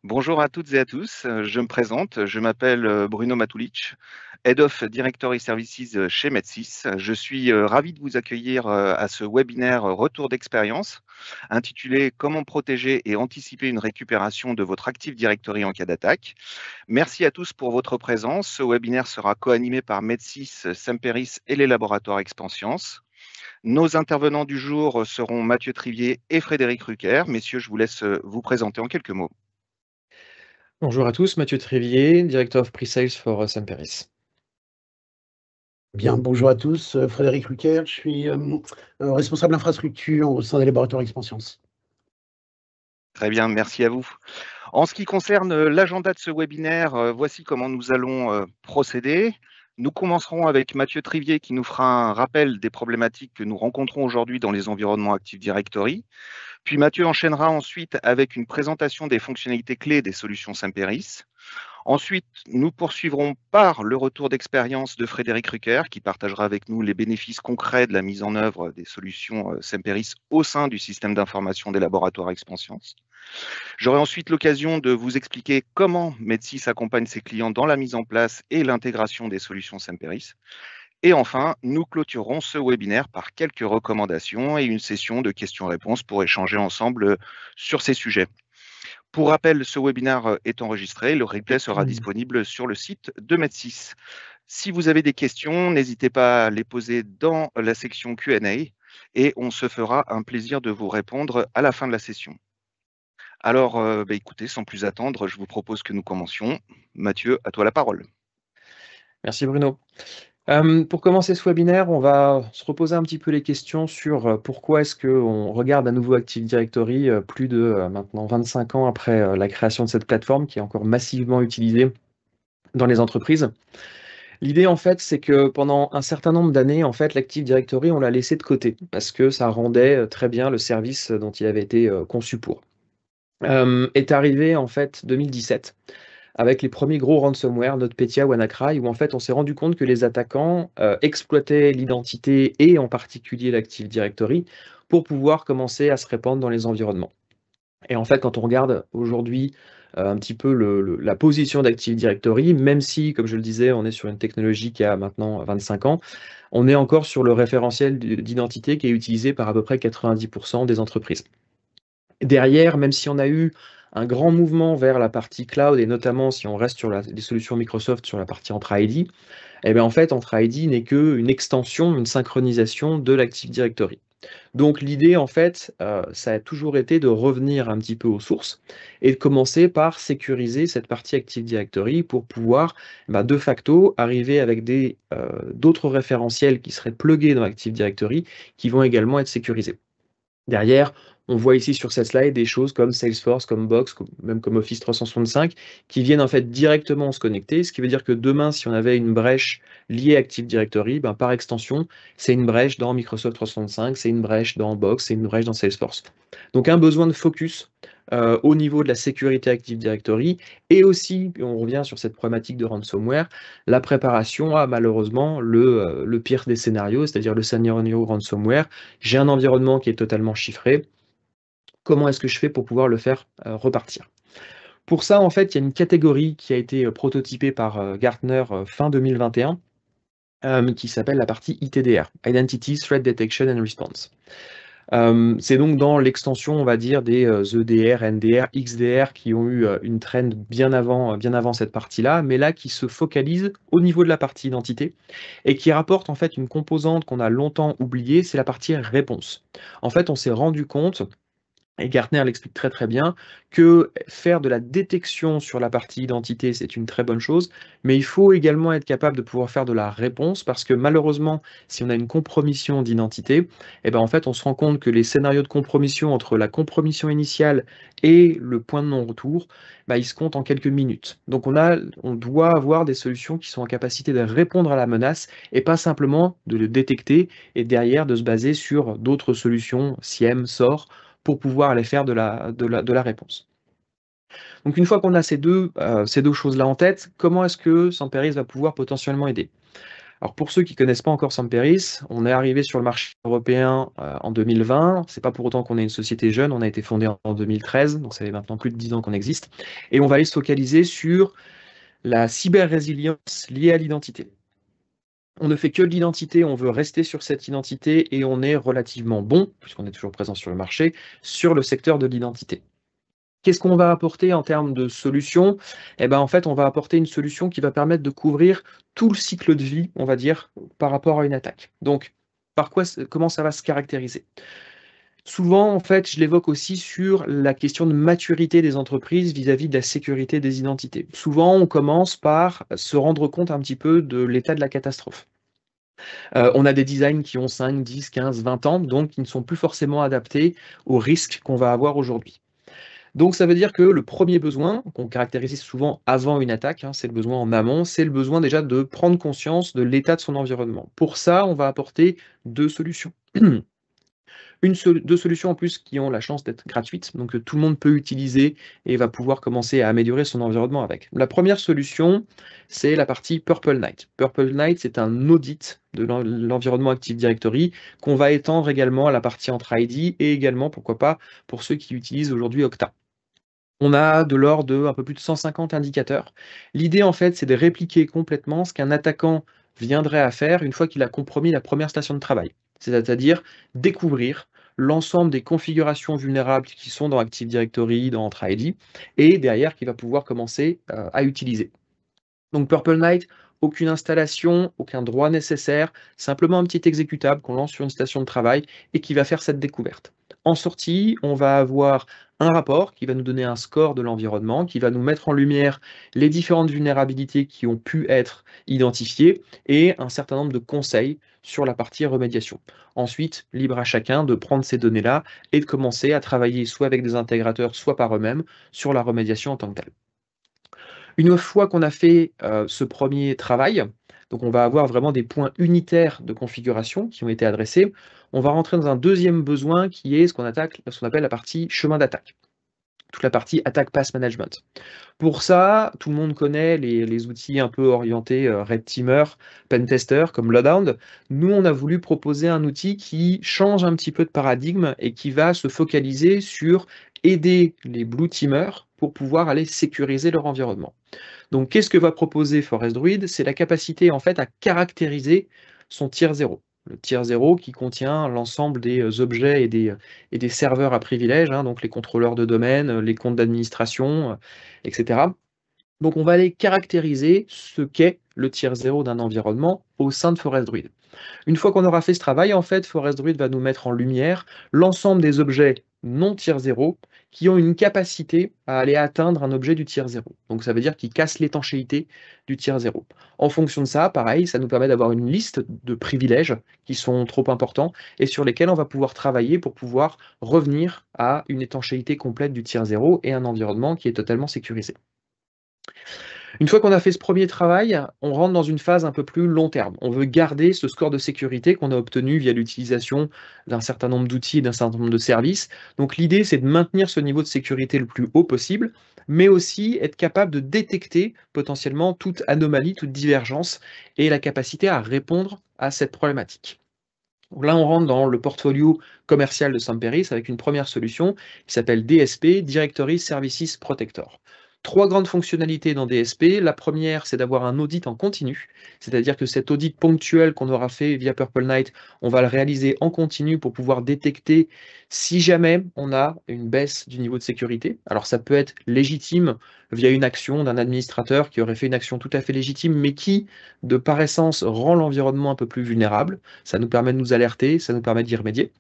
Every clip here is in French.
Bonjour à toutes et à tous, je me présente, je m'appelle Bruno Matulic, Head of Directory Services chez Medsys. Je suis ravi de vous accueillir à ce webinaire retour d'expérience intitulé Comment protéger et anticiper une récupération de votre Active Directory en cas d'attaque. Merci à tous pour votre présence. Ce webinaire sera co-animé par Medsys, Semperis et les laboratoires Expansience. Nos intervenants du jour seront Mathieu Trivier et Frédéric Rucker. Messieurs, je vous laisse vous présenter en quelques mots. Bonjour à tous, Mathieu Trévier, Director of Pre-Sales for Semperis. Bien, bonjour à tous, Frédéric Rucker, je suis responsable infrastructure au sein des laboratoires Expansience. Très bien, merci à vous. En ce qui concerne l'agenda de ce webinaire, voici comment nous allons procéder. Nous commencerons avec Mathieu Trivier qui nous fera un rappel des problématiques que nous rencontrons aujourd'hui dans les environnements Active Directory. Puis Mathieu enchaînera ensuite avec une présentation des fonctionnalités clés des solutions Semperis. Ensuite, nous poursuivrons par le retour d'expérience de Frédéric Rucker, qui partagera avec nous les bénéfices concrets de la mise en œuvre des solutions Semperis au sein du système d'information des laboratoires Expansience. J'aurai ensuite l'occasion de vous expliquer comment Medsys accompagne ses clients dans la mise en place et l'intégration des solutions Semperis. Et enfin, nous clôturerons ce webinaire par quelques recommandations et une session de questions-réponses pour échanger ensemble sur ces sujets. Pour rappel, ce webinaire est enregistré. Le replay sera disponible sur le site de Medsys. Si vous avez des questions, n'hésitez pas à les poser dans la section Q&A et on se fera un plaisir de vous répondre à la fin de la session. Alors, écoutez, sans plus attendre, je vous propose que nous commencions. Mathieu, à toi la parole. Merci Bruno. Pour commencer ce webinaire, on va se reposer un petit peu les questions sur pourquoi est-ce qu'on regarde à nouveau Active Directory plus de maintenant 25 ans après la création de cette plateforme qui est encore massivement utilisée dans les entreprises. L'idée, en fait, c'est que pendant un certain nombre d'années, en fait, l'Active Directory, on l'a laissé de côté parce que ça rendait très bien le service dont il avait été conçu pour. Est arrivé, en fait, 2017 avec les premiers gros ransomware, NotPetya, WannaCry, où en fait on s'est rendu compte que les attaquants exploitaient l'identité et en particulier l'Active Directory pour pouvoir commencer à se répandre dans les environnements. Et en fait, quand on regarde aujourd'hui un petit peu la position d'Active Directory, même si, comme je le disais, on est sur une technologie qui a maintenant 25 ans, on est encore sur le référentiel d'identité qui est utilisé par à peu près 90% des entreprises. Derrière, même si on a eu un grand mouvement vers la partie cloud, et notamment si on reste sur les solutions Microsoft sur la partie Entra ID, eh bien en fait, Entra ID n'est qu'une extension, une synchronisation de l'Active Directory. Donc l'idée, en fait, ça a toujours été de revenir un petit peu aux sources et de commencer par sécuriser cette partie Active Directory pour pouvoir de facto arriver avec d'autres référentiels qui seraient pluggés dans Active Directory qui vont également être sécurisés. Derrière, on voit ici sur cette slide des choses comme Salesforce, comme Box, même comme Office 365, qui viennent en fait directement se connecter, ce qui veut dire que demain, si on avait une brèche liée à Active Directory, par extension, c'est une brèche dans Microsoft 365, c'est une brèche dans Box, c'est une brèche dans Salesforce. Donc un besoin de focus au niveau de la sécurité Active Directory, et aussi, on revient sur cette problématique de ransomware, la préparation à malheureusement le pire des scénarios, c'est-à-dire le scénario ransomware. J'ai un environnement qui est totalement chiffré. Comment est-ce que je fais pour pouvoir le faire repartir? Pour ça, en fait, il y a une catégorie qui a été prototypée par Gartner fin 2021, qui s'appelle la partie ITDR, Identity Threat Detection and Response. C'est donc dans l'extension, on va dire, des EDR, NDR, XDR qui ont eu une trend bien avant cette partie-là, mais là qui se focalise au niveau de la partie identité et qui rapporte en fait une composante qu'on a longtemps oubliée, c'est la partie réponse. En fait, on s'est rendu compte, et Gartner l'explique très très bien, que faire de la détection sur la partie identité, c'est une très bonne chose, mais il faut également être capable de pouvoir faire de la réponse parce que malheureusement, si on a une compromission d'identité, eh ben en fait, on se rend compte que les scénarios de compromission entre la compromission initiale et le point de non-retour, ils se comptent en quelques minutes. Donc on doit avoir des solutions qui sont en capacité de répondre à la menace et pas simplement de le détecter et derrière de se baser sur d'autres solutions, SIEM, SOAR, pour pouvoir aller faire de la réponse. Donc une fois qu'on a ces deux choses-là en tête, comment est-ce que Semperis va pouvoir potentiellement aider? Alors pour ceux qui ne connaissent pas encore Samperis, on est arrivé sur le marché européen en 2020. C'est pas pour autant qu'on est une société jeune, on a été fondé en 2013, donc ça fait maintenant plus de 10 ans qu'on existe. Et on va aller se focaliser sur la cyber-résilience liée à l'identité. On ne fait que de l'identité, on veut rester sur cette identité et on est relativement bon, puisqu'on est toujours présent sur le marché, sur le secteur de l'identité. Qu'est-ce qu'on va apporter en termes de solutions? Eh ben, en fait, on va apporter une solution qui va permettre de couvrir tout le cycle de vie, on va dire, par rapport à une attaque. Donc, comment ça va se caractériser? Souvent, en fait, je l'évoque aussi sur la question de maturité des entreprises vis-à-vis de la sécurité des identités. Souvent, on commence par se rendre compte un petit peu de l'état de la catastrophe. On a des designs qui ont 5, 10, 15, 20 ans, donc qui ne sont plus forcément adaptés aux risques qu'on va avoir aujourd'hui. Donc ça veut dire que le premier besoin, qu'on caractérise souvent avant une attaque, hein, c'est le besoin en amont, c'est le besoin déjà de prendre conscience de l'état de son environnement. Pour ça, on va apporter 2 solutions. Deux solutions en plus qui ont la chance d'être gratuites, donc tout le monde peut utiliser et va pouvoir commencer à améliorer son environnement avec. La première solution, c'est la partie Purple Night. Purple Night, c'est un audit de l'environnement Active Directory qu'on va étendre également à la partie Entra ID et également, pourquoi pas, pour ceux qui utilisent aujourd'hui Okta. On a de l'ordre de un peu plus de 150 indicateurs. L'idée, en fait, c'est de répliquer complètement ce qu'un attaquant viendrait à faire une fois qu'il a compromis la première station de travail. C'est-à-dire découvrir l'ensemble des configurations vulnérables qui sont dans Active Directory, dans Entra ID, et derrière, qui va pouvoir commencer à utiliser. Donc Purple Night, aucune installation, aucun droit nécessaire, simplement un petit exécutable qu'on lance sur une station de travail et qui va faire cette découverte. En sortie, on va avoir un rapport qui va nous donner un score de l'environnement, qui va nous mettre en lumière les différentes vulnérabilités qui ont pu être identifiées et un certain nombre de conseils sur la partie remédiation. Ensuite, libre à chacun de prendre ces données-là et de commencer à travailler soit avec des intégrateurs, soit par eux-mêmes sur la remédiation en tant que telle. Une fois qu'on a fait ce premier travail, donc on va avoir vraiment des points unitaires de configuration qui ont été adressés, on va rentrer dans un deuxième besoin qui est ce qu'on appelle la partie chemin d'attaque, toute la partie attack path management. Pour ça, tout le monde connaît les outils un peu orientés Red Teamer, Pentester comme Loadout. Nous, on a voulu proposer un outil qui change un petit peu de paradigme et qui va se focaliser sur aider les Blue Teamers pour pouvoir aller sécuriser leur environnement. Donc, qu'est-ce que va proposer Forest Druid? C'est la capacité en fait à caractériser son tier 0. Le tier 0 qui contient l'ensemble des objets et des serveurs à privilèges, hein, donc les contrôleurs de domaine, les comptes d'administration, etc. Donc on va aller caractériser ce qu'est le tier 0 d'un environnement au sein de Forest Druid. Une fois qu'on aura fait ce travail, en fait, Forest Druid va nous mettre en lumière l'ensemble des objets non tier 0 qui ont une capacité à aller atteindre un objet du tier 0. Donc ça veut dire qu'ils cassent l'étanchéité du tier 0. En fonction de ça, pareil, ça nous permet d'avoir une liste de privilèges qui sont trop importants et sur lesquels on va pouvoir travailler pour pouvoir revenir à une étanchéité complète du tier 0 et un environnement qui est totalement sécurisé. Une fois qu'on a fait ce premier travail, on rentre dans une phase un peu plus long terme. On veut garder ce score de sécurité qu'on a obtenu via l'utilisation d'un certain nombre d'outils et d'un certain nombre de services. Donc l'idée, c'est de maintenir ce niveau de sécurité le plus haut possible, mais aussi être capable de détecter potentiellement toute anomalie, toute divergence et la capacité à répondre à cette problématique. Donc là, on rentre dans le portfolio commercial de Samperis avec une première solution qui s'appelle DSP, Directory Services Protector. 3 grandes fonctionnalités dans DSP. La première, c'est d'avoir un audit en continu, c'est-à-dire que cet audit ponctuel qu'on aura fait via Purple Night, on va le réaliser en continu pour pouvoir détecter si jamais on a une baisse du niveau de sécurité. Alors ça peut être légitime via une action d'un administrateur qui aurait fait une action tout à fait légitime, mais qui, de par essence, rend l'environnement un peu plus vulnérable. Ça nous permet de nous alerter, ça nous permet d'y remédier.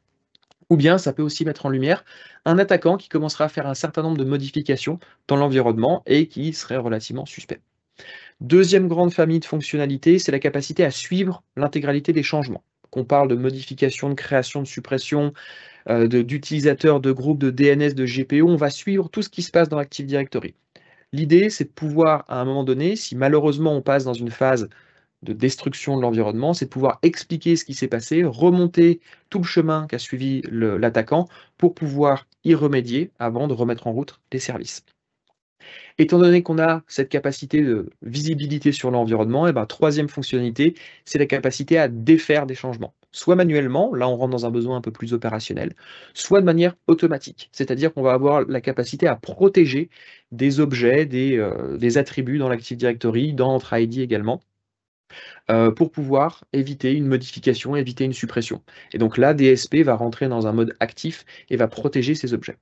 Ou bien ça peut aussi mettre en lumière un attaquant qui commencera à faire un certain nombre de modifications dans l'environnement et qui serait relativement suspect. Deuxième grande famille de fonctionnalités, c'est la capacité à suivre l'intégralité des changements. Qu'on parle de modification, de création, de suppression, d'utilisateurs, de groupes, de DNS, de GPO, on va suivre tout ce qui se passe dans Active Directory. L'idée, c'est de pouvoir, à un moment donné, si malheureusement on passe dans une phase de destruction de l'environnement, c'est de pouvoir expliquer ce qui s'est passé, remonter tout le chemin qu'a suivi l'attaquant pour pouvoir y remédier avant de remettre en route les services. Étant donné qu'on a cette capacité de visibilité sur l'environnement, et ben, troisième fonctionnalité, c'est la capacité à défaire des changements. Soit manuellement, là on rentre dans un besoin un peu plus opérationnel, soit de manière automatique, c'est-à-dire qu'on va avoir la capacité à protéger des objets, des attributs dans l'Active Directory, dans Entra ID également, pour pouvoir éviter une modification, éviter une suppression. Et donc là, DSP va rentrer dans un mode actif et va protéger ces objets.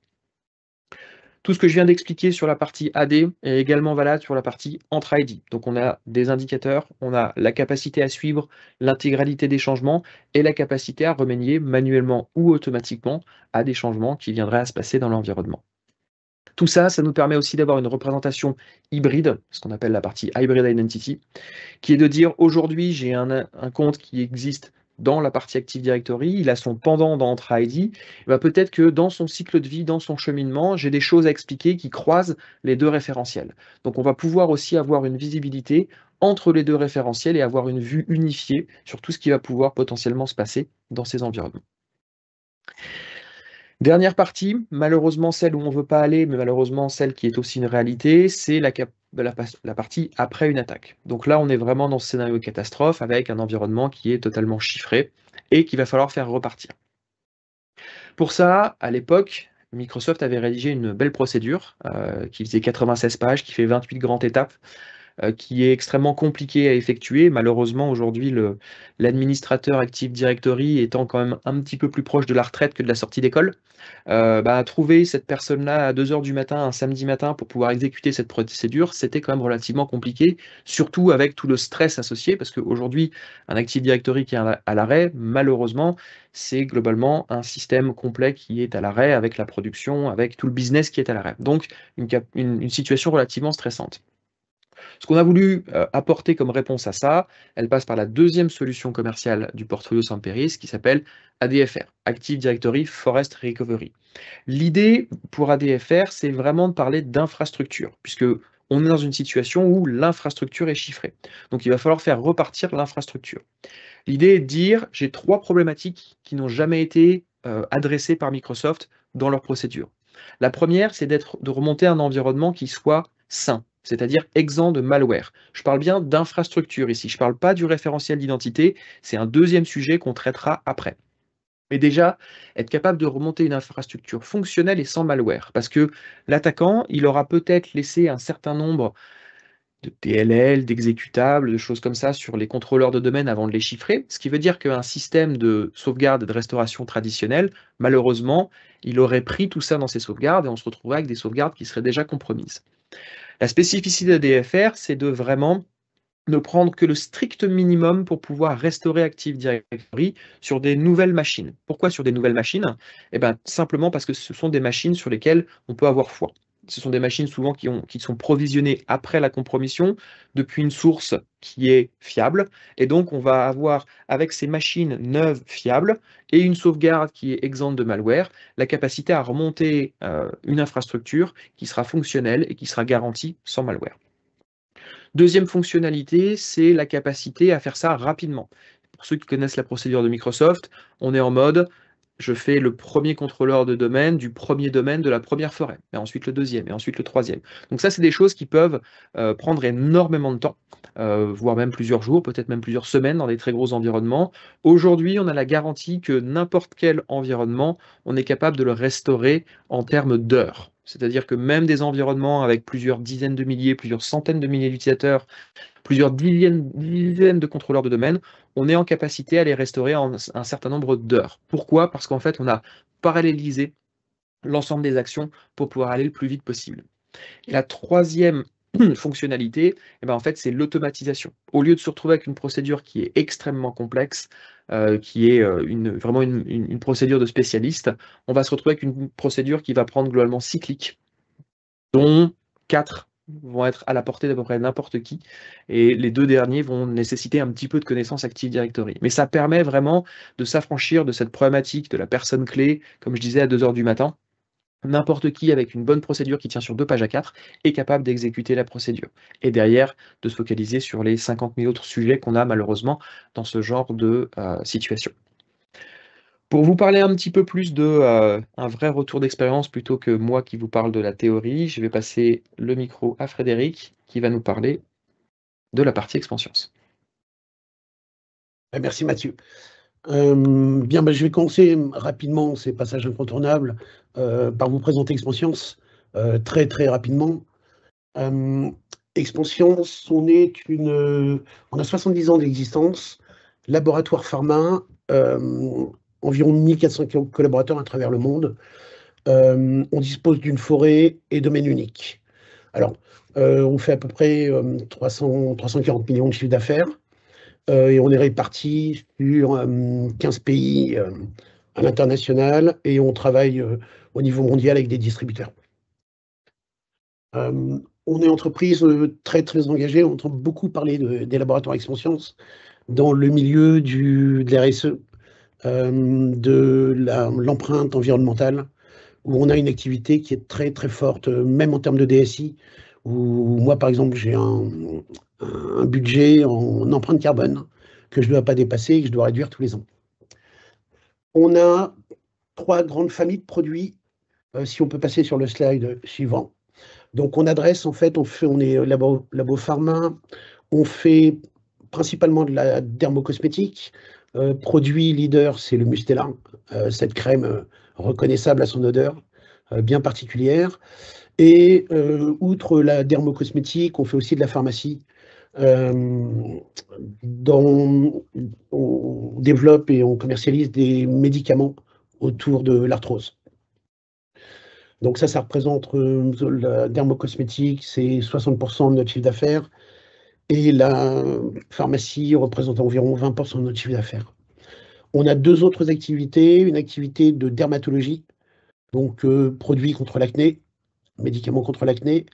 Tout ce que je viens d'expliquer sur la partie AD est également valable sur la partie Entra ID. Donc on a des indicateurs, on a la capacité à suivre l'intégralité des changements et la capacité à remédier manuellement ou automatiquement à des changements qui viendraient à se passer dans l'environnement. Tout ça, ça nous permet aussi d'avoir une représentation hybride, ce qu'on appelle la partie Hybrid Identity, qui est de dire aujourd'hui j'ai un compte qui existe dans la partie Active Directory, il a son pendant dans Entra ID, peut-être que dans son cycle de vie, dans son cheminement, j'ai des choses à expliquer qui croisent les deux référentiels. Donc on va pouvoir aussi avoir une visibilité entre les deux référentiels et avoir une vue unifiée sur tout ce qui va pouvoir potentiellement se passer dans ces environnements. Dernière partie, malheureusement celle où on ne veut pas aller, mais malheureusement celle qui est aussi une réalité, c'est la partie après une attaque. Donc là, on est vraiment dans ce scénario catastrophe avec un environnement qui est totalement chiffré et qu'il va falloir faire repartir. Pour ça, à l'époque, Microsoft avait rédigé une belle procédure qui faisait 96 pages, qui fait 28 grandes étapes, qui est extrêmement compliqué à effectuer. Malheureusement, aujourd'hui, l'administrateur Active Directory étant quand même un petit peu plus proche de la retraite que de la sortie d'école, trouver cette personne-là à 2 heures du matin, un samedi matin, pour pouvoir exécuter cette procédure, c'était quand même relativement compliqué, surtout avec tout le stress associé, parce qu'aujourd'hui, un Active Directory qui est à l'arrêt, malheureusement, c'est globalement un système complet qui est à l'arrêt, avec la production, avec tout le business qui est à l'arrêt. Donc, une situation relativement stressante. Ce qu'on a voulu apporter comme réponse à ça, elle passe par la deuxième solution commerciale du portfolio Samperis qui s'appelle ADFR, Active Directory Forest Recovery. L'idée pour ADFR, c'est vraiment de parler d'infrastructure, puisque on est dans une situation où l'infrastructure est chiffrée. Donc il va falloir faire repartir l'infrastructure. L'idée est de dire, j'ai 3 problématiques qui n'ont jamais été adressées par Microsoft dans leur procédure. La première, c'est de remonter un environnement qui soit sain, c'est-à-dire exempt de malware. Je parle bien d'infrastructure ici, je ne parle pas du référentiel d'identité, c'est un deuxième sujet qu'on traitera après. Mais déjà, être capable de remonter une infrastructure fonctionnelle et sans malware, parce que l'attaquant, il aura peut-être laissé un certain nombre de DLL, d'exécutables, de choses comme ça sur les contrôleurs de domaine avant de les chiffrer, ce qui veut dire qu'un système de sauvegarde et de restauration traditionnel, malheureusement, il aurait pris tout ça dans ses sauvegardes et on se retrouverait avec des sauvegardes qui seraient déjà compromises. La spécificité de DFR, c'est de vraiment ne prendre que le strict minimum pour pouvoir restaurer Active Directory sur des nouvelles machines. Pourquoi sur des nouvelles machines? Simplement parce que ce sont des machines sur lesquelles on peut avoir foi. Ce sont des machines souvent qui sont provisionnées après la compromission depuis une source qui est fiable. Et donc, on va avoir, avec ces machines neuves fiables et une sauvegarde qui est exempte de malware, la capacité à remonter une infrastructure qui sera fonctionnelle et qui sera garantie sans malware. Deuxième fonctionnalité, c'est la capacité à faire ça rapidement. Pour ceux qui connaissent la procédure de Microsoft, on est en mode je fais le premier contrôleur de domaine du premier domaine de la première forêt, et ensuite le deuxième, et ensuite le troisième. Donc ça, c'est des choses qui peuvent prendre énormément de temps, voire même plusieurs jours, peut-être même plusieurs semaines dans des très gros environnements. Aujourd'hui, on a la garantie que n'importe quel environnement, on est capable de le restaurer en termes d'heures. C'est-à-dire que même des environnements avec plusieurs dizaines de milliers, plusieurs centaines de milliers d'utilisateurs, plusieurs dizaines de contrôleurs de domaine, on est en capacité à les restaurer en un certain nombre d'heures. Pourquoi? Parce qu'en fait, on a parallélisé l'ensemble des actions pour pouvoir aller le plus vite possible. Et la troisième fonctionnalité, en fait, c'est l'automatisation. Au lieu de se retrouver avec une procédure qui est extrêmement complexe, qui est vraiment une procédure de spécialiste, on va se retrouver avec une procédure qui va prendre globalement 6 clics, dont 4 vont être à la portée d'à peu près n'importe qui, et les 2 derniers vont nécessiter un petit peu de connaissance Active Directory. Mais ça permet vraiment de s'affranchir de cette problématique de la personne clé, comme je disais, à 2 heures du matin. N'importe qui, avec une bonne procédure qui tient sur 2 pages A4, est capable d'exécuter la procédure. Et derrière, de se focaliser sur les 50 000 autres sujets qu'on a malheureusement dans ce genre de situation. Pour vous parler un petit peu plus de un vrai retour d'expérience plutôt que moi qui vous parle de la théorie, je vais passer le micro à Frédéric qui va nous parler de la partie Expansions. Merci Mathieu. Bien, je vais commencer rapidement ces passages incontournables par vous présenter Expansions très très rapidement. Expansions, on a 70 ans d'existence, laboratoire pharma, environ 1400 collaborateurs à travers le monde. On dispose d'une forêt et domaine unique. Alors, on fait à peu près 340 millions de chiffre d'affaires et on est répartis sur 15 pays à l'international et on travaille au niveau mondial avec des distributeurs. On est entreprise très très engagée, on entend beaucoup parler des laboratoires Expansions dans le milieu de la RSE, de l'empreinte environnementale, où on a une activité qui est très très forte, même en termes de DSI, où moi par exemple j'ai un budget en empreinte carbone que je ne dois pas dépasser et que je dois réduire tous les ans. On a 3 grandes familles de produits, si on peut passer sur le slide suivant. Donc on adresse, en fait, on est labo pharma, on fait principalement de la dermocosmétique. Produit leader, c'est le Mustela, cette crème reconnaissable à son odeur bien particulière. Et outre la dermocosmétique, on fait aussi de la pharmacie. On développe et on commercialise des médicaments autour de l'arthrose. Donc ça représente la dermocosmétique, c'est 60% de notre chiffre d'affaires, et la pharmacie représente environ 20% de notre chiffre d'affaires. On a 2 autres activités, une activité de dermatologie, donc produits contre l'acné, médicaments contre l'acné,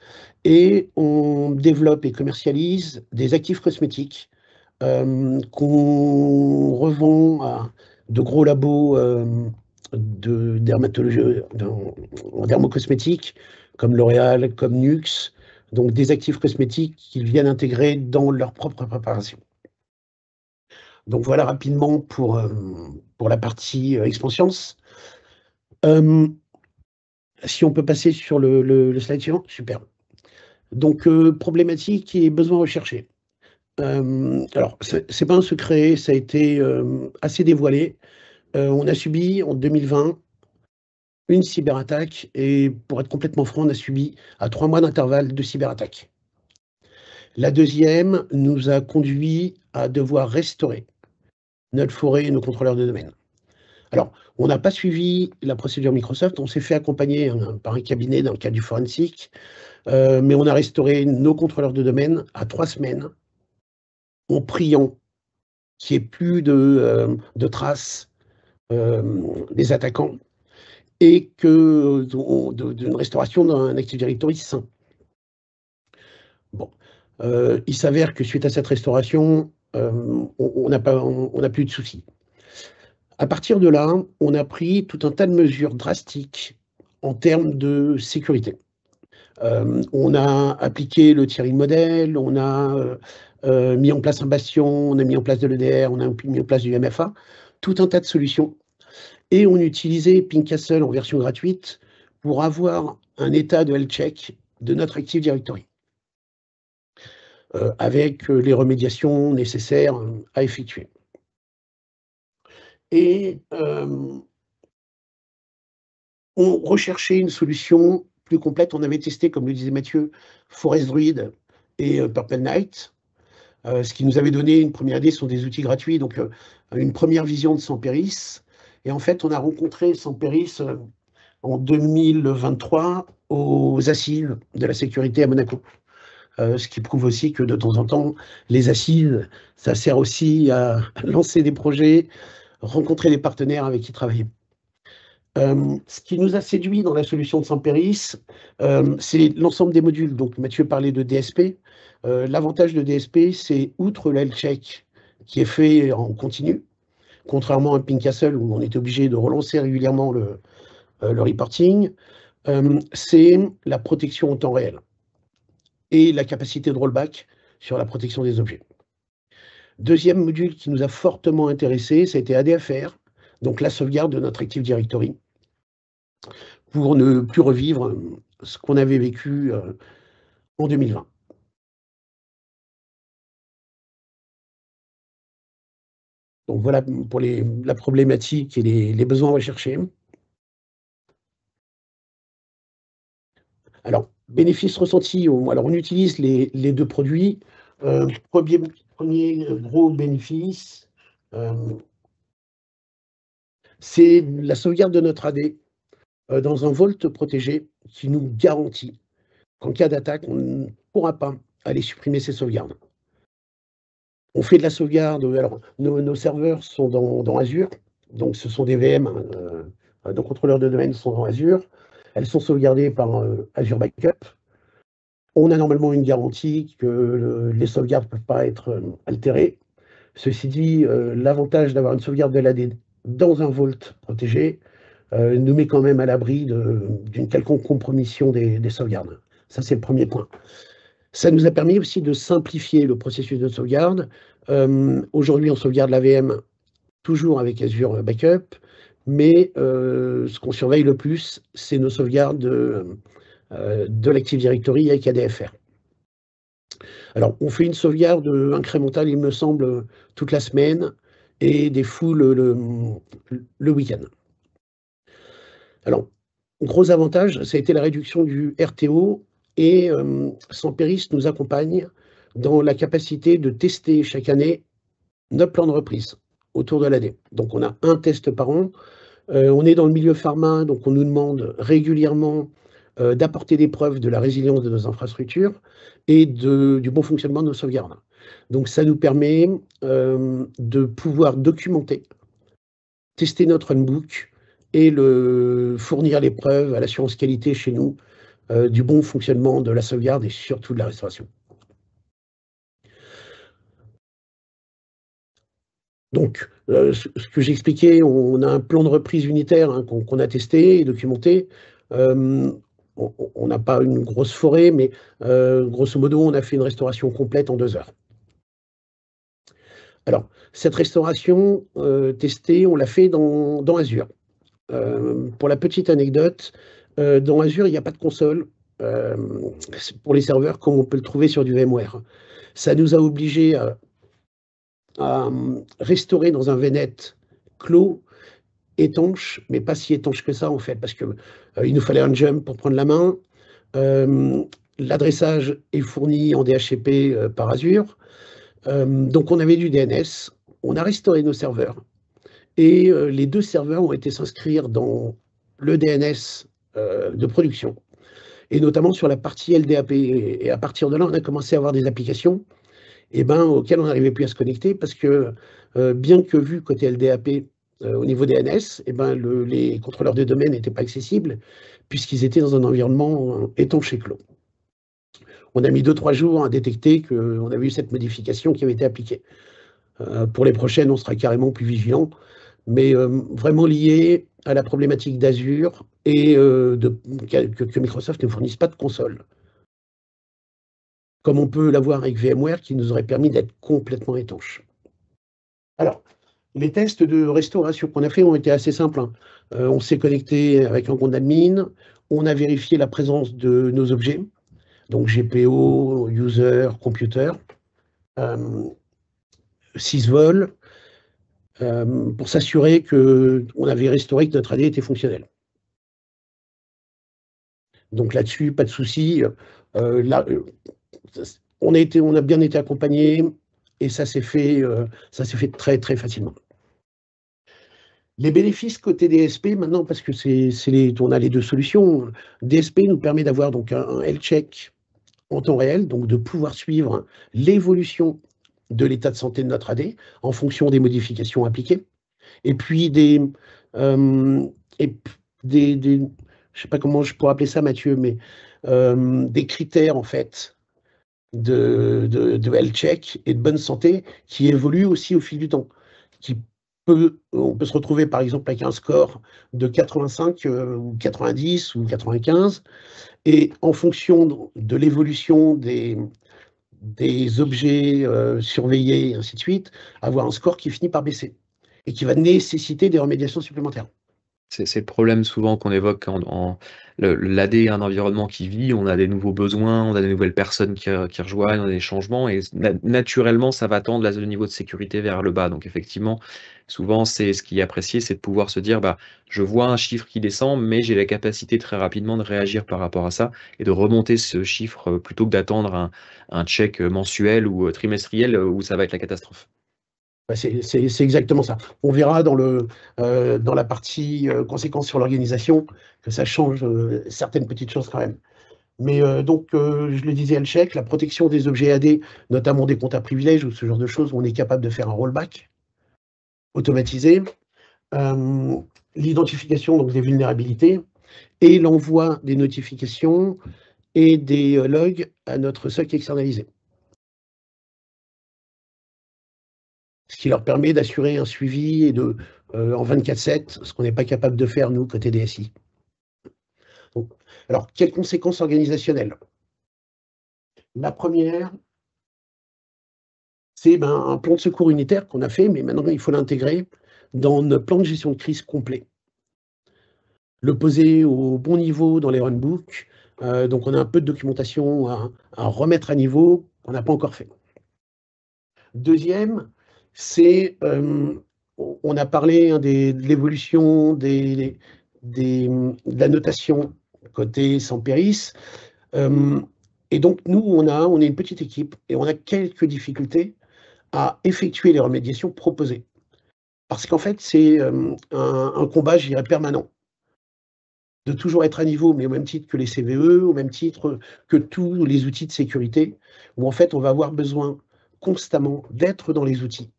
et on développe et commercialise des actifs cosmétiques qu'on revend à de gros labos de dermatologie, en dermocosmétique, comme L'Oréal, comme Nux, donc des actifs cosmétiques qu'ils viennent intégrer dans leur propre préparation. Donc voilà rapidement pour la partie Expansions. Si on peut passer sur le slide suivant, super. Donc problématique et besoin recherché. Alors, c'est pas un secret, ça a été assez dévoilé. On a subi en 2020 une cyberattaque et pour être complètement franc, on a subi à 3 mois d'intervalle 2 cyberattaques. La deuxième nous a conduit à devoir restaurer notre forêt et nos contrôleurs de domaine. Alors, on n'a pas suivi la procédure Microsoft, on s'est fait accompagner par un cabinet dans le cadre du forensique, mais on a restauré nos contrôleurs de domaine à 3 semaines en priant qu'il n'y ait plus de traces des attaquants et d'une restauration d'un Active Directory sain. Bon, il s'avère que suite à cette restauration, on n'a plus de soucis. À partir de là, on a pris tout un tas de mesures drastiques en termes de sécurité. On a appliqué le tiering model, on a mis en place un bastion, on a mis en place de l'EDR, on a mis en place du MFA, tout un tas de solutions. Et on utilisait Ping Castle en version gratuite pour avoir un état de health check de notre Active Directory, avec les remédiations nécessaires à effectuer. Et on recherchait une solution plus complète. On avait testé, comme le disait Mathieu, Forest Druid et Purple Knight. Ce qui nous avait donné une première idée sont des outils gratuits, donc une première vision de Samperis. Et en fait, on a rencontré Samperis en 2023 aux assises de la sécurité à Monaco. Ce qui prouve aussi que de temps en temps, les assises, ça sert aussi à lancer des projets, rencontrer des partenaires avec qui travailler. Ce qui nous a séduit dans la solution de Samperis, c'est l'ensemble des modules. Donc Mathieu parlait de DSP. L'avantage de DSP, c'est outre le health check qui est fait en continu, contrairement à Ping Castle où on est obligé de relancer régulièrement le reporting, c'est la protection en temps réel et la capacité de rollback sur la protection des objets. Deuxième module qui nous a fortement intéressé, ça a été ADFR. donc la sauvegarde de notre Active Directory, pour ne plus revivre ce qu'on avait vécu en 2020. Donc voilà pour la problématique et les besoins recherchés. Alors, bénéfices ressentis, on utilise les deux produits. Premier gros bénéfice, c'est la sauvegarde de notre AD dans un vault protégé qui nous garantit qu'en cas d'attaque, on ne pourra pas aller supprimer ces sauvegardes. On fait de la sauvegarde, alors nos serveurs sont dans Azure, donc ce sont des VM, nos contrôleurs de domaine sont dans Azure. Elles sont sauvegardées par Azure Backup. On a normalement une garantie que les sauvegardes ne peuvent pas être altérées. Ceci dit, l'avantage d'avoir une sauvegarde de l'AD dans un vault protégé nous met quand même à l'abri d'une quelconque compromission des sauvegardes. Ça, c'est le premier point. Ça nous a permis aussi de simplifier le processus de sauvegarde. Aujourd'hui, on sauvegarde la VM toujours avec Azure Backup, mais ce qu'on surveille le plus, c'est nos sauvegardes de l'Active Directory avec ADFR. Alors, on fait une sauvegarde incrémentale, il me semble, toute la semaine, et des fulls le week-end. Alors, gros avantage, ça a été la réduction du RTO, et Samperis nous accompagne dans la capacité de tester chaque année notre plan de reprise autour de l'AD. Donc, on a un test par an. On est dans le milieu pharma, donc on nous demande régulièrement d'apporter des preuves de la résilience de nos infrastructures et du bon fonctionnement de nos sauvegardes. Donc ça nous permet de pouvoir documenter, tester notre runbook et fournir les preuves à l'assurance qualité chez nous du bon fonctionnement de la sauvegarde et surtout de la restauration. Donc, ce que j'expliquais, on a un plan de reprise unitaire qu'on a testé et documenté. On n'a pas une grosse forêt, mais grosso modo, on a fait une restauration complète en 2 heures. Alors, cette restauration testée, on l'a fait dans Azure. Pour la petite anecdote, dans Azure, il n'y a pas de console pour les serveurs comme on peut le trouver sur du VMware. Ça nous a obligés à restaurer dans un VNet clos, étanche, mais pas si étanche que ça en fait, parce que il nous fallait un jump pour prendre la main. L'adressage est fourni en DHCP par Azure. Donc on avait du DNS, on a restauré nos serveurs, et les 2 serveurs ont été s'inscrire dans le DNS de production, et notamment sur la partie LDAP. Et à partir de là, on a commencé à avoir des applications auxquelles on n'arrivait plus à se connecter, parce que bien que vu côté LDAP au niveau DNS, les contrôleurs de domaine n'étaient pas accessibles, puisqu'ils étaient dans un environnement étanche et clos. On a mis 2-3 jours à détecter qu'on avait eu cette modification qui avait été appliquée. Pour les prochaines, on sera carrément plus vigilant, mais vraiment lié à la problématique d'Azure et que Microsoft ne fournisse pas de console, comme on peut l'avoir avec VMware, qui nous aurait permis d'être complètement étanche. Alors, les tests de restauration qu'on a fait ont été assez simples. On s'est connecté avec un compte admin, on a vérifié la présence de nos objets, donc GPO, user, computer, 6 vols, pour s'assurer qu'on avait restauré, que notre AD était fonctionnel. Donc là-dessus, pas de souci. On a bien été accompagné et ça s'est fait très très facilement. Les bénéfices côté DSP maintenant, parce que on a les 2 solutions. DSP nous permet d'avoir donc un health check en temps réel, donc de pouvoir suivre l'évolution de l'état de santé de notre AD en fonction des modifications appliquées. Et puis je sais pas comment je pourrais appeler ça, Mathieu, mais des critères en fait de health check et de bonne santé qui évoluent aussi au fil du temps. On peut se retrouver par exemple avec un score de 85 ou 90 ou 95, et en fonction de l'évolution des objets surveillés et ainsi de suite, avoir un score qui finit par baisser. et qui va nécessiter des remédiations supplémentaires. C'est le problème souvent qu'on évoque l'AD est un environnement qui vit, on a des nouveaux besoins, on a des nouvelles personnes qui rejoignent, on a des changements et naturellement, ça va tendre le niveau de sécurité vers le bas. Donc effectivement, souvent, c'est ce qui est apprécié, c'est de pouvoir se dire, bah, je vois un chiffre qui descend, mais j'ai la capacité très rapidement de réagir par rapport à ça et de remonter ce chiffre plutôt que d'attendre un check mensuel ou trimestriel où ça va être la catastrophe. C'est exactement ça. On verra dans la partie conséquences sur l'organisation que ça change certaines petites choses quand même. Mais donc, je le disais, Elchec, la protection des objets AD, notamment des comptes à privilèges ou ce genre de choses où on est capable de faire un rollback automatisé, l'identification donc des vulnérabilités et l'envoi des notifications et des logs à notre SOC externalisé. Ce qui leur permet d'assurer un suivi et en 24/7, ce qu'on n'est pas capable de faire, nous, côté DSI. Donc, alors, quelles conséquences organisationnelles? La première, c'est un plan de secours unitaire qu'on a fait, mais maintenant, il faut l'intégrer dans notre plan de gestion de crise complet. Le poser au bon niveau dans les runbooks. Donc, on a un peu de documentation à remettre à niveau qu'on n'a pas encore fait. Deuxième, c'est, on a parlé de l'évolution de la notation côté Sampéris. Et donc, nous, on est une petite équipe et on a quelques difficultés à effectuer les remédiations proposées. Parce qu'en fait, c'est un combat, je dirais, permanent. De toujours être à niveau, mais au même titre que les CVE, au même titre que tous les outils de sécurité, où en fait, on va avoir besoin constamment d'être dans les outils,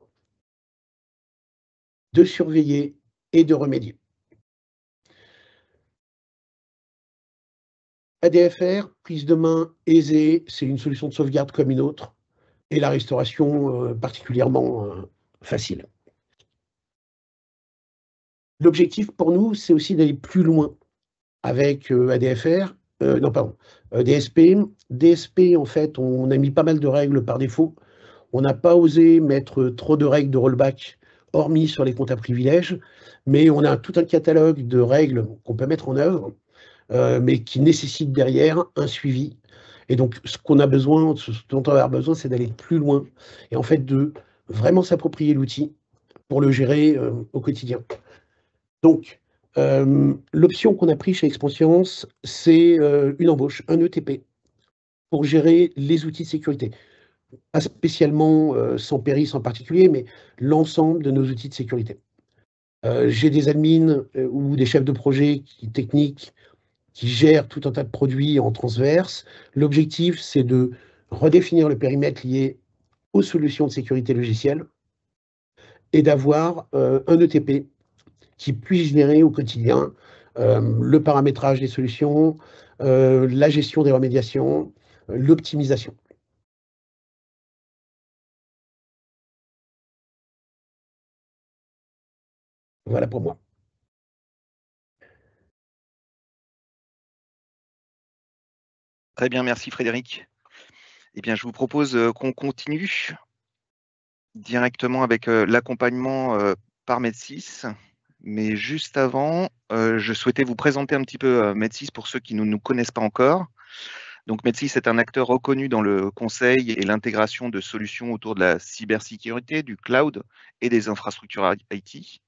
de surveiller et de remédier. ADFR, prise de main aisée, c'est une solution de sauvegarde comme une autre, et la restauration particulièrement facile. L'objectif pour nous, c'est aussi d'aller plus loin avec ADFR, DSP. DSP, en fait, on a mis pas mal de règles par défaut. On n'a pas osé mettre trop de règles de rollback, hormis sur les comptes à privilèges, mais on a tout un catalogue de règles qu'on peut mettre en œuvre, mais qui nécessitent derrière un suivi. Et donc, ce dont on va avoir besoin, c'est d'aller plus loin et en fait de vraiment s'approprier l'outil pour le gérer au quotidien. Donc, l'option qu'on a prise chez Expansience, c'est une embauche, un ETP, pour gérer les outils de sécurité. Pas spécialement Sampéris en particulier, mais l'ensemble de nos outils de sécurité. J'ai des admins ou des chefs de projet techniques qui gèrent tout un tas de produits en transverse. L'objectif, c'est de redéfinir le périmètre lié aux solutions de sécurité logicielle et d'avoir un ETP qui puisse gérer au quotidien le paramétrage des solutions, la gestion des remédiations, l'optimisation. Voilà pour moi. Très bien, merci Frédéric. Eh bien, je vous propose qu'on continue directement avec l'accompagnement par Med6. Mais juste avant, je souhaitais vous présenter un petit peu Med6 pour ceux qui ne nous connaissent pas encore. Donc Med6 est un acteur reconnu dans le conseil et l'intégration de solutions autour de la cybersécurité, du cloud et des infrastructures IT.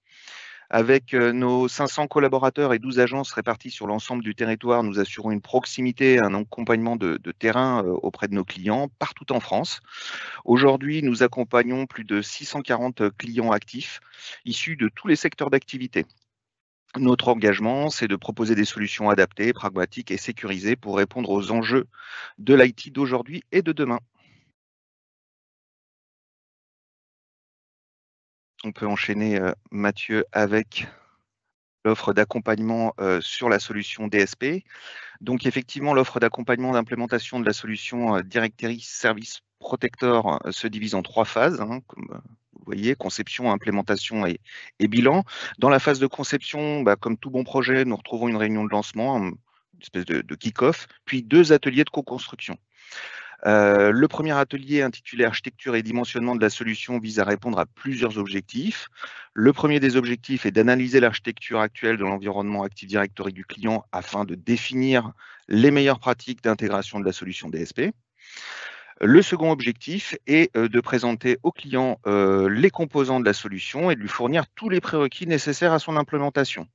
Avec nos 500 collaborateurs et 12 agences réparties sur l'ensemble du territoire, nous assurons une proximité, un accompagnement de terrain auprès de nos clients partout en France. Aujourd'hui, nous accompagnons plus de 640 clients actifs issus de tous les secteurs d'activité. Notre engagement, c'est de proposer des solutions adaptées, pragmatiques et sécurisées pour répondre aux enjeux de l'IT d'aujourd'hui et de demain. On peut enchaîner, Mathieu, avec l'offre d'accompagnement sur la solution DSP. Donc effectivement, l'offre d'accompagnement d'implémentation de la solution Directory Service Protector se divise en 3 phases, comme vous voyez, conception, implémentation et bilan. Dans la phase de conception, comme tout bon projet, nous retrouvons une réunion de lancement, une espèce de kick-off, puis 2 ateliers de co-construction. Le premier atelier intitulé Architecture et dimensionnement de la solution vise à répondre à plusieurs objectifs. Le premier des objectifs est d'analyser l'architecture actuelle de l'environnement Active Directory du client afin de définir les meilleures pratiques d'intégration de la solution DSP. Le second objectif est de présenter au client les composants de la solution et de lui fournir tous les prérequis nécessaires à son implémentation.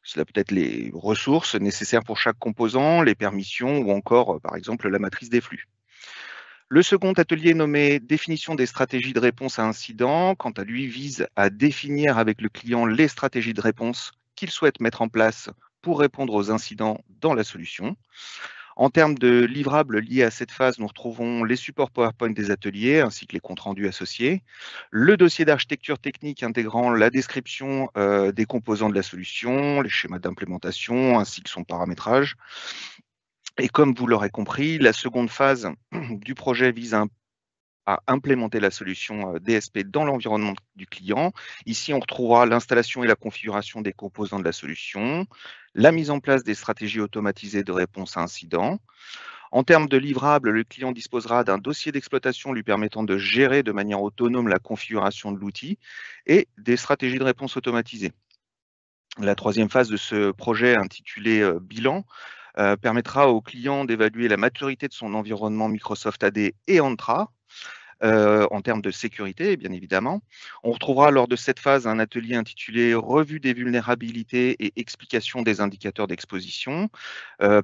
Cela peut être les ressources nécessaires pour chaque composant, les permissions ou encore, par exemple, la matrice des flux. Le second atelier nommé Définition des stratégies de réponse à incidents, quant à lui, vise à définir avec le client les stratégies de réponse qu'il souhaite mettre en place pour répondre aux incidents dans la solution. En termes de livrables liés à cette phase, nous retrouvons les supports PowerPoint des ateliers ainsi que les comptes rendus associés, le dossier d'architecture technique intégrant la description des composants de la solution, les schémas d'implémentation ainsi que son paramétrage. Et comme vous l'aurez compris, la seconde phase du projet vise à implémenter la solution DSP dans l'environnement du client. Ici, on retrouvera l'installation et la configuration des composants de la solution, la mise en place des stratégies automatisées de réponse à incidents. En termes de livrables, le client disposera d'un dossier d'exploitation lui permettant de gérer de manière autonome la configuration de l'outil et des stratégies de réponse automatisées. La troisième phase de ce projet intitulé Bilan permettra au client d'évaluer la maturité de son environnement Microsoft AD et Entra, en termes de sécurité, bien évidemment. On retrouvera lors de cette phase un atelier intitulé Revue des vulnérabilités et explication des indicateurs d'exposition,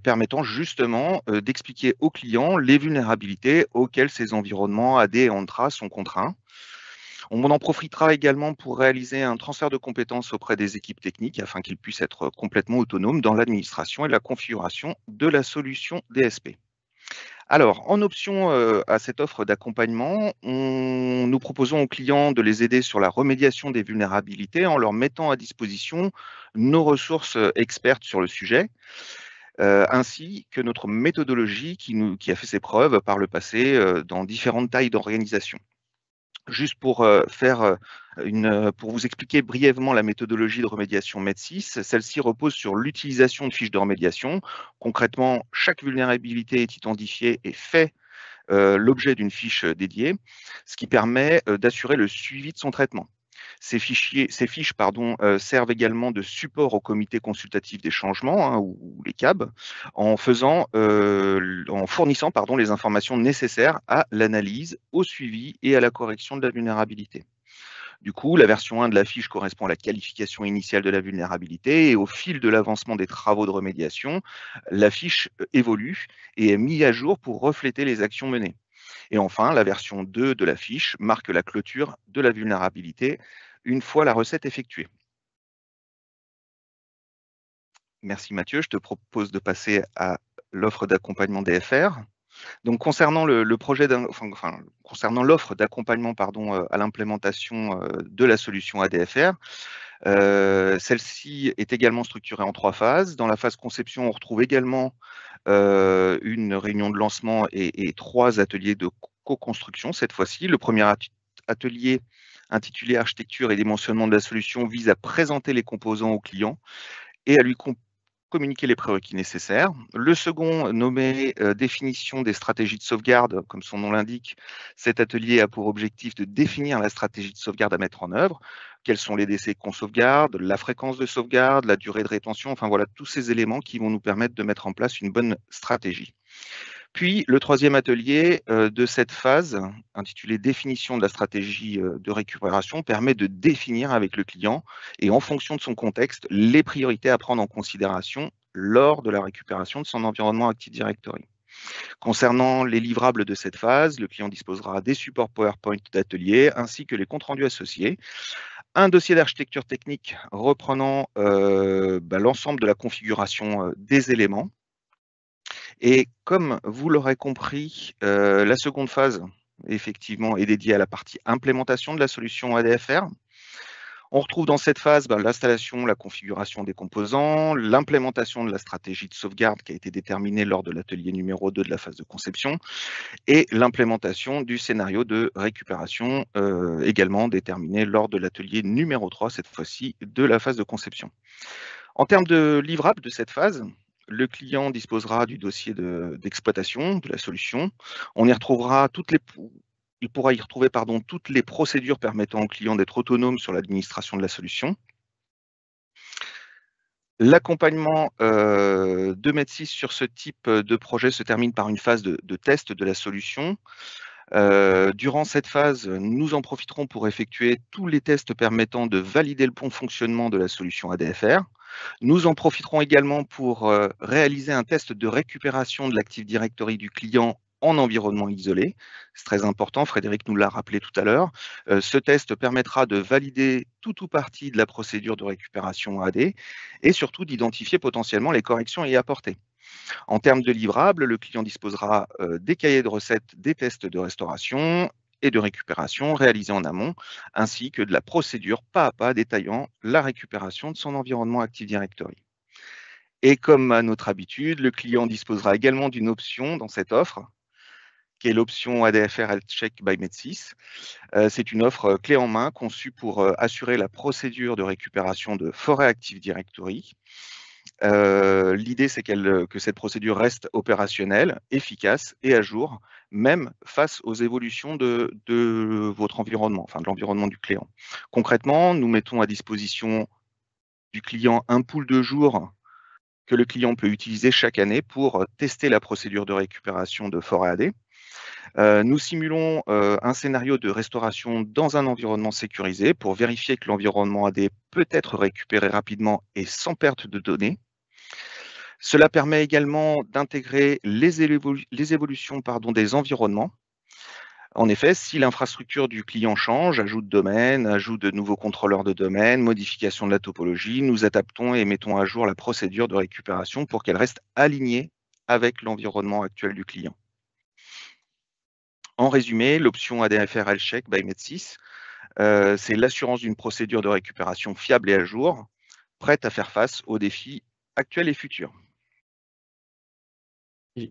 permettant justement d'expliquer aux clients les vulnérabilités auxquelles ces environnements AD et Entra sont contraints. On en profitera également pour réaliser un transfert de compétences auprès des équipes techniques afin qu'ils puissent être complètement autonomes dans l'administration et la configuration de la solution DSP. Alors, en option à cette offre d'accompagnement, nous proposons aux clients de les aider sur la remédiation des vulnérabilités en leur mettant à disposition nos ressources expertes sur le sujet, ainsi que notre méthodologie qui a fait ses preuves par le passé dans différentes tailles d'organisation. Juste pour pour vous expliquer brièvement la méthodologie de remédiation MED6, celle-ci repose sur l'utilisation de fiches de remédiation. Concrètement, chaque vulnérabilité est identifiée et fait l'objet d'une fiche dédiée, ce qui permet d'assurer le suivi de son traitement. Ces fiches servent également de support au comité consultatif des changements, ou les CAB, en fournissant les informations nécessaires à l'analyse, au suivi et à la correction de la vulnérabilité. Du coup, la version 1 de la fiche correspond à la qualification initiale de la vulnérabilité et au fil de l'avancement des travaux de remédiation, la fiche évolue et est mise à jour pour refléter les actions menées. Et enfin, la version 2 de la fiche marque la clôture de la vulnérabilité une fois la recette effectuée. Merci Mathieu, je te propose de passer à l'offre d'accompagnement DFR. Donc concernant concernant l'offre d'accompagnement à l'implémentation de la solution ADFR, celle-ci est également structurée en 3 phases. Dans la phase conception, on retrouve également une réunion de lancement et 3 ateliers de co-construction cette fois-ci. Le premier atelier intitulé Architecture et dimensionnement de la solution vise à présenter les composants au client et à lui communiquer les prérequis nécessaires. Le second, nommé Définition des stratégies de sauvegarde, comme son nom l'indique, cet atelier a pour objectif de définir la stratégie de sauvegarde à mettre en œuvre. Quels sont les décès qu'on sauvegarde, la fréquence de sauvegarde, la durée de rétention, enfin voilà, tous ces éléments qui vont nous permettre de mettre en place une bonne stratégie. Puis, le troisième atelier de cette phase, intitulé Définition de la stratégie de récupération, permet de définir avec le client et en fonction de son contexte, les priorités à prendre en considération lors de la récupération de son environnement Active Directory. Concernant les livrables de cette phase, le client disposera des supports PowerPoint d'atelier ainsi que les comptes rendus associés, un dossier d'architecture technique reprenant l'ensemble de la configuration des éléments. Et comme vous l'aurez compris, la seconde phase, effectivement, est dédiée à la partie implémentation de la solution ADFR. On retrouve dans cette phase l'installation, la configuration des composants, l'implémentation de la stratégie de sauvegarde qui a été déterminée lors de l'atelier numéro 2 de la phase de conception et l'implémentation du scénario de récupération également déterminé lors de l'atelier numéro 3, cette fois-ci, de la phase de conception. En termes de livrables de cette phase, le client disposera du dossier d'exploitation de la solution. On y retrouvera il pourra y retrouver toutes les procédures permettant au client d'être autonome sur l'administration de la solution. L'accompagnement de Med6 sur ce type de projet se termine par une phase de test de la solution. Durant cette phase, nous en profiterons pour effectuer tous les tests permettant de valider le bon fonctionnement de la solution ADFR. Nous en profiterons également pour réaliser un test de récupération de l'Active Directory du client en environnement isolé. C'est très important, Frédéric nous l'a rappelé tout à l'heure. Ce test permettra de valider tout ou partie de la procédure de récupération AD et surtout d'identifier potentiellement les corrections à y apporter. En termes de livrables, le client disposera des cahiers de recettes des tests de restauration et de récupération réalisés en amont, ainsi que de la procédure pas à pas détaillant la récupération de son environnement Active Directory. Et comme à notre habitude, le client disposera également d'une option dans cette offre, qui est l'option ADFR Health Check by Med6. C'est une offre clé en main conçue pour assurer la procédure de récupération de Forêt Active Directory. L'idée, c'est que cette procédure reste opérationnelle, efficace et à jour, même face aux évolutions de votre environnement, enfin de l'environnement du client. Concrètement, nous mettons à disposition du client un pool de jours que le client peut utiliser chaque année pour tester la procédure de récupération de Forêt AD. Nous simulons un scénario de restauration dans un environnement sécurisé pour vérifier que l'environnement AD peut être récupéré rapidement et sans perte de données. Cela permet également d'intégrer les évolutions des environnements. En effet, si l'infrastructure du client change, ajout de domaine, ajout de nouveaux contrôleurs de domaine, modification de la topologie, nous adaptons et mettons à jour la procédure de récupération pour qu'elle reste alignée avec l'environnement actuel du client. En résumé, l'option ADFR Health Check by Med6, c'est l'assurance d'une procédure de récupération fiable et à jour, prête à faire face aux défis actuels et futurs.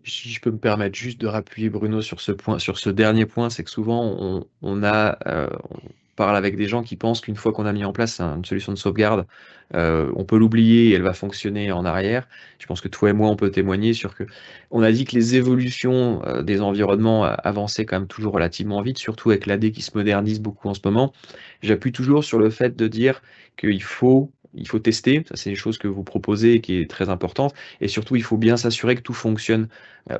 Si je peux me permettre juste de rappuyer Bruno sur ce point, sur ce dernier point, c'est que souvent on parle avec des gens qui pensent qu'une fois qu'on a mis en place une solution de sauvegarde, on peut l'oublier et elle va fonctionner en arrière. Je pense que toi et moi, on peut témoigner sur que on a dit que les évolutions des environnements avançaient quand même toujours relativement vite, surtout avec l'AD qui se modernise beaucoup en ce moment. J'appuie toujours sur le fait de dire qu'il faut tester, ça c'est une chose que vous proposez et qui est très importante, et surtout il faut bien s'assurer que tout fonctionne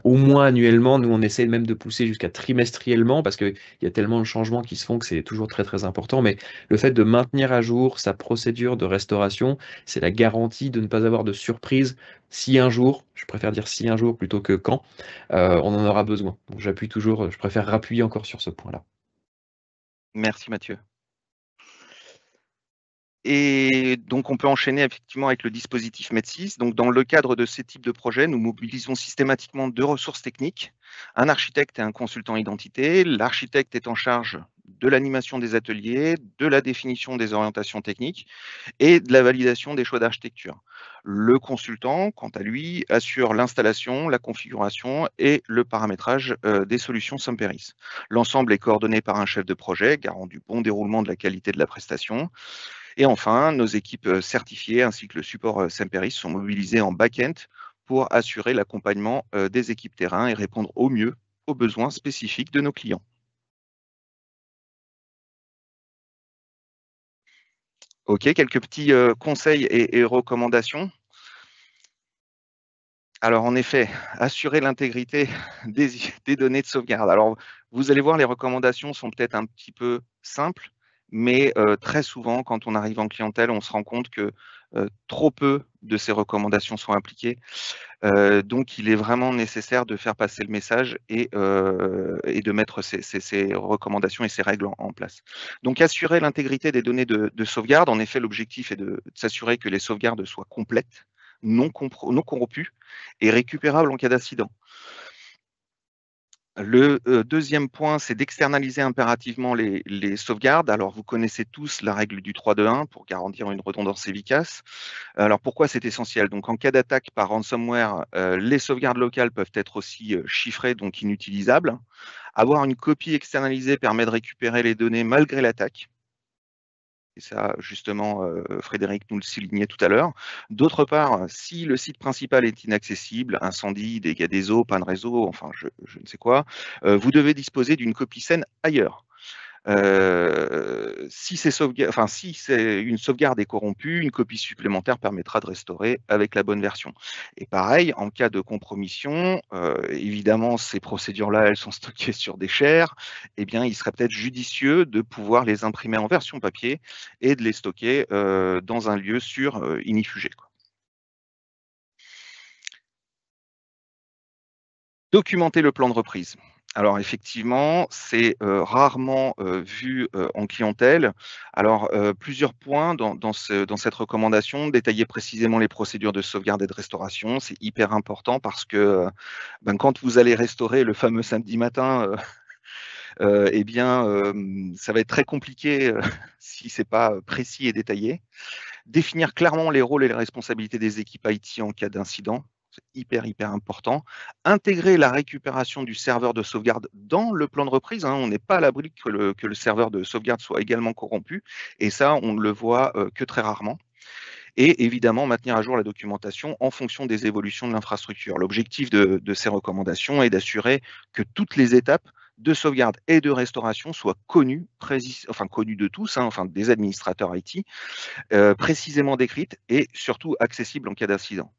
au moins annuellement. Nous on essaie même de pousser jusqu'à trimestriellement parce qu'il y a tellement de changements qui se font que c'est toujours très très important, mais le fait de maintenir à jour sa procédure de restauration, c'est la garantie de ne pas avoir de surprise si un jour, je préfère dire si un jour plutôt que quand, on en aura besoin. Donc j'appuie toujours, je préfère rappuyer encore sur ce point-là. Merci Mathieu. Et donc, on peut enchaîner effectivement avec le dispositif Med6. Donc, dans le cadre de ces types de projets, nous mobilisons systématiquement 2 ressources techniques, un architecte et un consultant identité. L'architecte est en charge de l'animation des ateliers, de la définition des orientations techniques et de la validation des choix d'architecture. Le consultant, quant à lui, assure l'installation, la configuration et le paramétrage des solutions Semperis. L'ensemble est coordonné par un chef de projet, garant du bon déroulement de la qualité de la prestation. Et enfin, nos équipes certifiées ainsi que le support Semperis sont mobilisés en back-end pour assurer l'accompagnement des équipes terrain et répondre au mieux aux besoins spécifiques de nos clients. OK, quelques petits conseils et recommandations. Alors en effet, assurer l'intégrité des données de sauvegarde. Alors vous allez voir, les recommandations sont peut-être un petit peu simples, mais très souvent, quand on arrive en clientèle, on se rend compte que trop peu de ces recommandations sont appliquées. Donc il est vraiment nécessaire de faire passer le message et de mettre ces recommandations et ces règles en place. Donc assurer l'intégrité des données de sauvegarde. En effet, l'objectif est de s'assurer que les sauvegardes soient complètes, non corrompues et récupérables en cas d'incident. Le deuxième point, c'est d'externaliser impérativement les sauvegardes. Alors, vous connaissez tous la règle du 3-2-1 pour garantir une redondance efficace. Alors, pourquoi c'est essentiel? Donc, en cas d'attaque par ransomware, les sauvegardes locales peuvent être aussi chiffrées, donc inutilisables. Avoir une copie externalisée permet de récupérer les données malgré l'attaque. Et ça, justement, Frédéric nous le soulignait tout à l'heure. D'autre part, si le site principal est inaccessible, incendie, dégâts des eaux, panne réseau, enfin je ne sais quoi, vous devez disposer d'une copie saine ailleurs. Si c'est une sauvegarde est corrompue, une copie supplémentaire permettra de restaurer avec la bonne version. Et pareil, en cas de compromission, évidemment, ces procédures-là, elles sont stockées sur des shares, eh bien, il serait peut-être judicieux de pouvoir les imprimer en version papier et de les stocker dans un lieu sûr, inifugé, quoi. Documenter le plan de reprise. Alors effectivement, c'est rarement vu en clientèle. Alors plusieurs points dans cette recommandation, détailler précisément les procédures de sauvegarde et de restauration, c'est hyper important parce que quand vous allez restaurer le fameux samedi matin, eh bien ça va être très compliqué si c'est pas précis et détaillé. Définir clairement les rôles et les responsabilités des équipes IT en cas d'incident. C'est hyper important. Intégrer la récupération du serveur de sauvegarde dans le plan de reprise. On n'est pas à l'abri que le serveur de sauvegarde soit également corrompu. Et ça, on ne le voit que très rarement. Et évidemment, maintenir à jour la documentation en fonction des évolutions de l'infrastructure. L'objectif de ces recommandations est d'assurer que toutes les étapes de sauvegarde et de restauration soient connues, connues de tous, des administrateurs IT, précisément décrites et surtout accessibles en cas d'incident.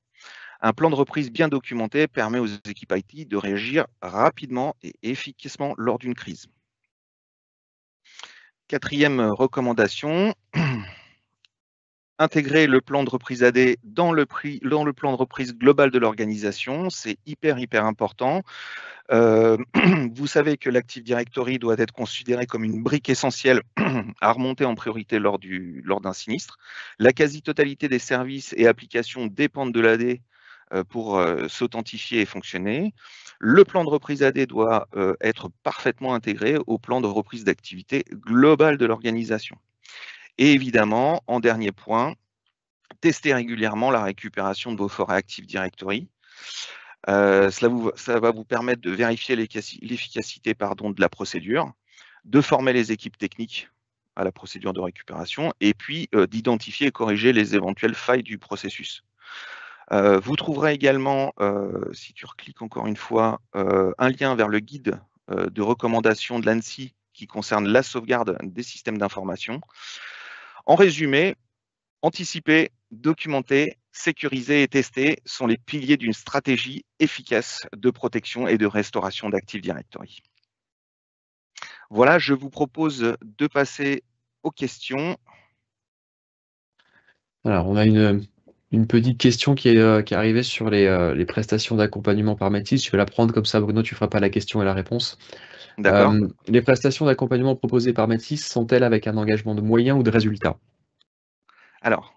Un plan de reprise bien documenté permet aux équipes IT de réagir rapidement et efficacement lors d'une crise. Quatrième recommandation, intégrer le plan de reprise AD dans le plan de reprise global de l'organisation, c'est hyper important. Vous savez que l'Active Directory doit être considéré comme une brique essentielle à remonter en priorité lors d'un sinistre. La quasi-totalité des services et applications dépendent de l'AD pour s'authentifier et fonctionner. Le plan de reprise AD doit être parfaitement intégré au plan de reprise d'activité globale de l'organisation. Et évidemment, en dernier point, tester régulièrement la récupération de vos forêts Active Directory. Ça va vous permettre de vérifier l'efficacité de la procédure, de former les équipes techniques à la procédure de récupération et puis d'identifier et corriger les éventuelles failles du processus. Vous trouverez également, si tu recliques encore une fois, un lien vers le guide de recommandation de l'ANSSI qui concerne la sauvegarde des systèmes d'information. En résumé, anticiper, documenter, sécuriser et tester sont les piliers d'une stratégie efficace de protection et de restauration d'Active Directory. Voilà, je vous propose de passer aux questions. Alors, on a une petite question qui est arrivée sur les prestations d'accompagnement par Mathis. Je vais la prendre comme ça, Bruno, tu ne feras pas la question et la réponse. D'accord. Les prestations d'accompagnement proposées par Mathis sont-elles avec un engagement de moyens ou de résultats? Alors,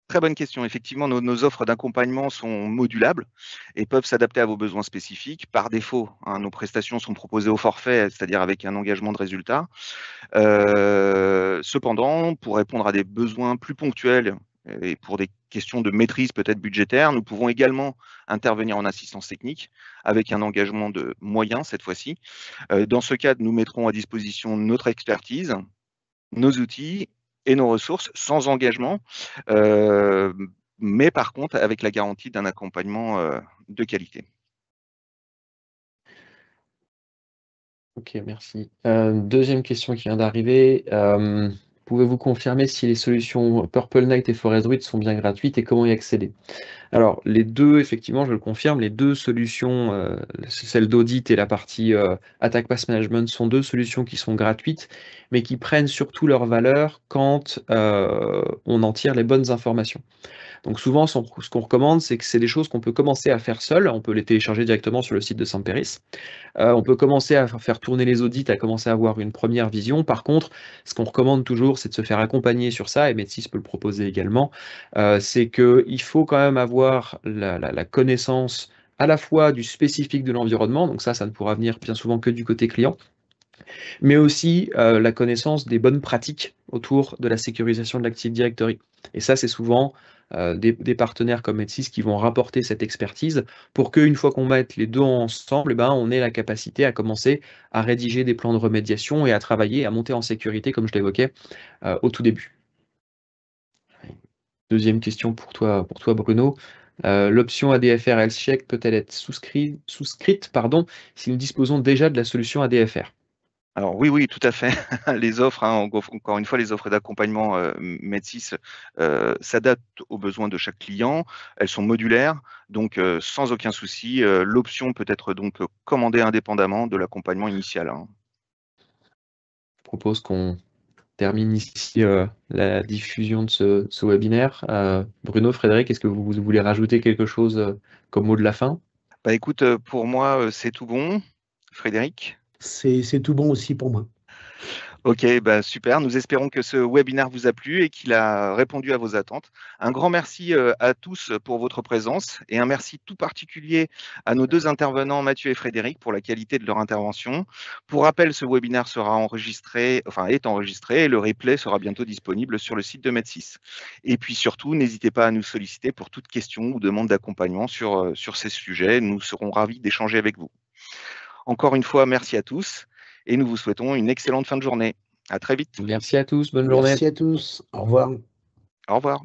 très bonne question. Effectivement, nos offres d'accompagnement sont modulables et peuvent s'adapter à vos besoins spécifiques. Par défaut, nos prestations sont proposées au forfait, c'est-à-dire avec un engagement de résultat. Cependant, pour répondre à des besoins plus ponctuels et pour des questions de maîtrise peut-être budgétaire, nous pouvons également intervenir en assistance technique avec un engagement de moyens cette fois-ci. Dans ce cadre, nous mettrons à disposition notre expertise, nos outils et nos ressources sans engagement, mais par contre avec la garantie d'un accompagnement de qualité. Ok, merci. Deuxième question qui vient d'arriver. Pouvez-vous confirmer si les solutions Purple Night et Forest Druid sont bien gratuites et comment y accéder? Alors, les deux, effectivement, je le confirme, les deux solutions, celle d'audit et la partie Attack Pass Management, sont deux solutions qui sont gratuites, mais qui prennent surtout leur valeur quand on en tire les bonnes informations. Donc souvent, ce qu'on recommande, c'est que c'est des choses qu'on peut commencer à faire seul. On peut les télécharger directement sur le site de Semperis. On peut commencer à faire tourner les audits, à commencer à avoir une première vision. Par contre, ce qu'on recommande toujours, c'est de se faire accompagner sur ça, et Metis peut le proposer également. C'est qu'il faut quand même avoir la connaissance à la fois du spécifique de l'environnement, donc ça ne pourra venir bien souvent que du côté client, mais aussi la connaissance des bonnes pratiques autour de la sécurisation de l'Active Directory. Et ça, c'est souvent des partenaires comme Metis qui vont rapporter cette expertise pour qu'une fois qu'on mette les deux ensemble, on ait la capacité à commencer à rédiger des plans de remédiation et à travailler, à monter en sécurité, comme je l'évoquais au tout début. Deuxième question pour toi Bruno. L'option ADFR Health Check peut-elle être souscrite, si nous disposons déjà de la solution ADFR? Alors oui, tout à fait. Les offres, hein, encore une fois, les offres d'accompagnement Med6 s'adaptent aux besoins de chaque client. Elles sont modulaires, donc sans aucun souci. L'option peut être donc commandée indépendamment de l'accompagnement initial, hein. Je propose qu'on termine ici la diffusion de ce webinaire. Bruno, Frédéric, est-ce que vous voulez rajouter quelque chose comme mot de la fin? Bah écoute, pour moi, c'est tout bon. Frédéric? C'est tout bon aussi pour moi. Ok, bah super. Nous espérons que ce webinaire vous a plu et qu'il a répondu à vos attentes. Un grand merci à tous pour votre présence et un merci tout particulier à nos deux intervenants, Mathieu et Frédéric, pour la qualité de leur intervention. Pour rappel, ce webinaire sera enregistré, est enregistré et le replay sera bientôt disponible sur le site de Med6. Et puis surtout, n'hésitez pas à nous solliciter pour toute question ou demande d'accompagnement sur ces sujets. Nous serons ravis d'échanger avec vous. Encore une fois, merci à tous et nous vous souhaitons une excellente fin de journée. À très vite. Merci à tous, bonne journée. Merci à tous. Au revoir. Au revoir.